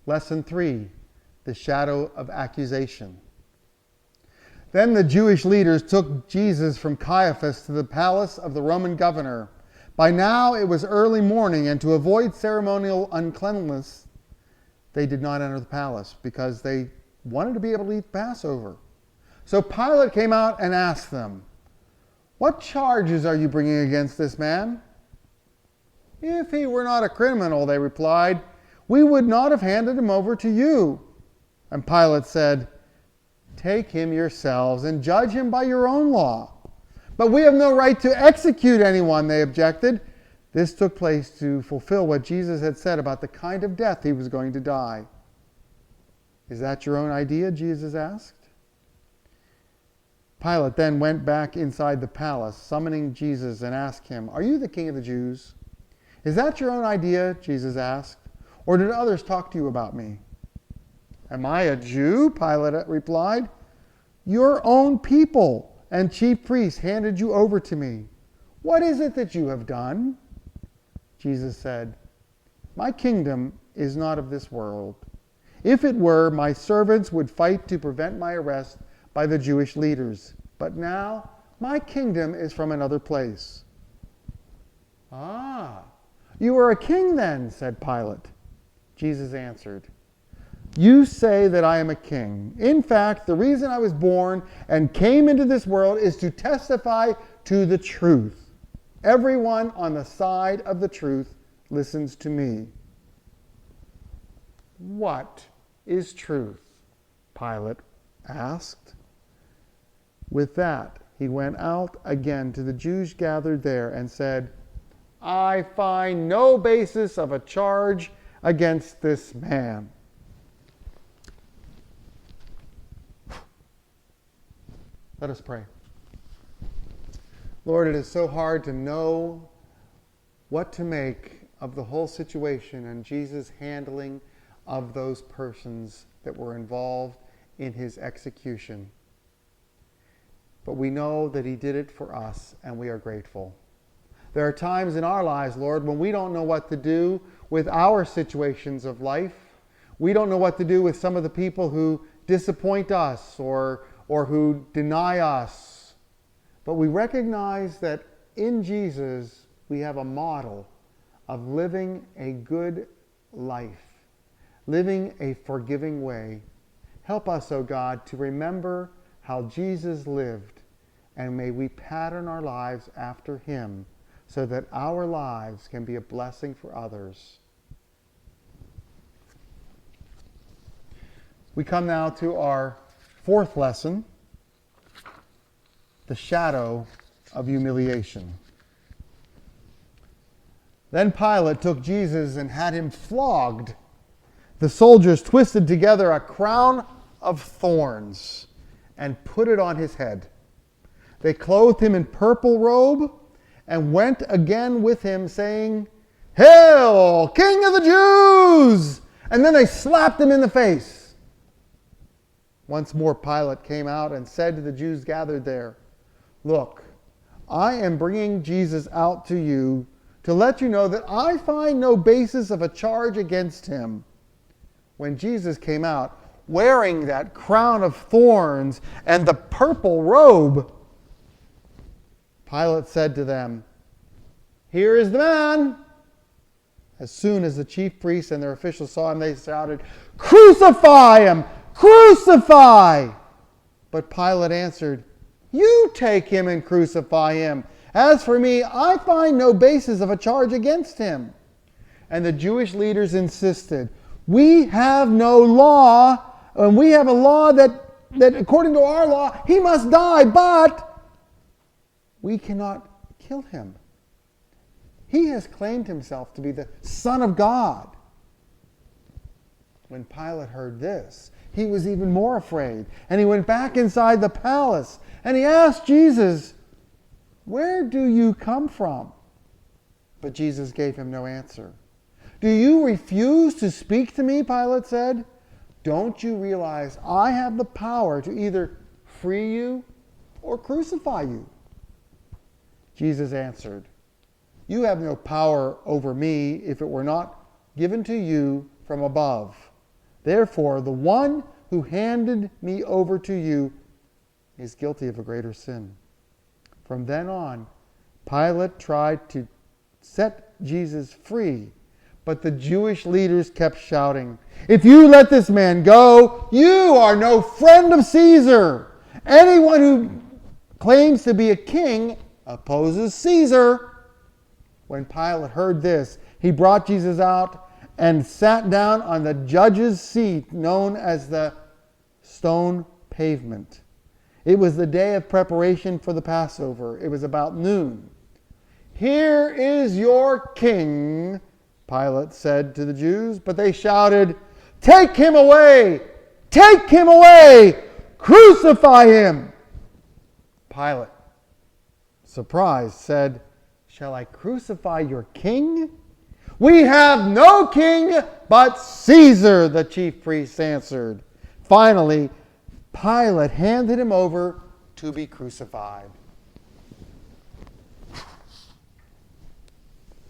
Lesson 3, the shadow of accusation. Then the Jewish leaders took Jesus from Caiaphas to the palace of the Roman governor. By now it was early morning, and to avoid ceremonial uncleanliness, they did not enter the palace because they wanted to be able to eat Passover. So Pilate came out and asked them, "What charges are you bringing against this man?" "If he were not a criminal," they replied, "we would not have handed him over to you." And Pilate said, "Take him yourselves and judge him by your own law." "But we have no right to execute anyone," they objected. This took place to fulfill what Jesus had said about the kind of death he was going to die. "Is that your own idea?" Jesus asked. Pilate then went back inside the palace, summoning Jesus, and asked him, "Are you the king of the Jews?" "Is that your own idea?" Jesus asked. "Or did others talk to you about me?" "Am I a Jew?" Pilate replied. "Your own people and chief priests handed you over to me. What is it that you have done?" Jesus said, "My kingdom is not of this world. If it were, my servants would fight to prevent my arrest by the Jewish leaders. But now my kingdom is from another place." "Ah, you are a king then," said Pilate. Jesus answered, "You say that I am a king. In fact, the reason I was born and came into this world is to testify to the truth. Everyone on the side of the truth listens to me." "What is truth?" Pilate asked. With that, he went out again to the Jews gathered there and said, "I find no basis of a charge against this man." Let us pray. Lord, it is so hard to know what to make of the whole situation and Jesus' handling of those persons that were involved in his execution. But we know that he did it for us, and we are grateful. There are times in our lives, Lord, when we don't know what to do with our situations of life. We don't know what to do with some of the people who disappoint us or who deny us. But we recognize that in Jesus we have a model of living a good life, living a forgiving way. Help us, O God, to remember how Jesus lived, and may we pattern our lives after him so that our lives can be a blessing for others. We come now to our fourth lesson, the shadow of humiliation. Then Pilate took Jesus and had him flogged. The soldiers twisted together a crown of thorns and put it on his head. They clothed him in purple robe and went again with him, saying, "Hail, King of the Jews!" And then they slapped him in the face. Once more Pilate came out and said to the Jews gathered there, "Look, I am bringing Jesus out to you to let you know that I find no basis of a charge against him." When Jesus came out, wearing that crown of thorns and the purple robe, Pilate said to them, "Here is the man." As soon as the chief priests and their officials saw him, they shouted, "Crucify him! Crucify!" But Pilate answered, "You take him and crucify him. As for me, I find no basis of a charge against him." And the Jewish leaders insisted, "We have no law, and we have a law that according to our law, he must die, but we cannot kill him. He has claimed himself to be the Son of God." When Pilate heard this, he was even more afraid, and he went back inside the palace, and he asked Jesus, "Where do you come from?" But Jesus gave him no answer. "Do you refuse to speak to me?" Pilate said. "Don't you realize I have the power to either free you or crucify you?" Jesus answered, "You have no power over me if it were not given to you from above. Therefore, the one who handed me over to you is guilty of a greater sin." From then on, Pilate tried to set Jesus free, but the Jewish leaders kept shouting, "If you let this man go, you are no friend of Caesar. Anyone who claims to be a king opposes Caesar." When Pilate heard this, he brought Jesus out and sat down on the judge's seat known as the stone pavement. It was the day of preparation for the Passover. It was about noon. "Here is your king," Pilate said to the Jews, but they shouted, "Take him away! Take him away! Crucify him!" Pilate, surprised, said, "Shall I crucify your king?" "We have no king but Caesar," the chief priests answered. Finally, Pilate handed him over to be crucified.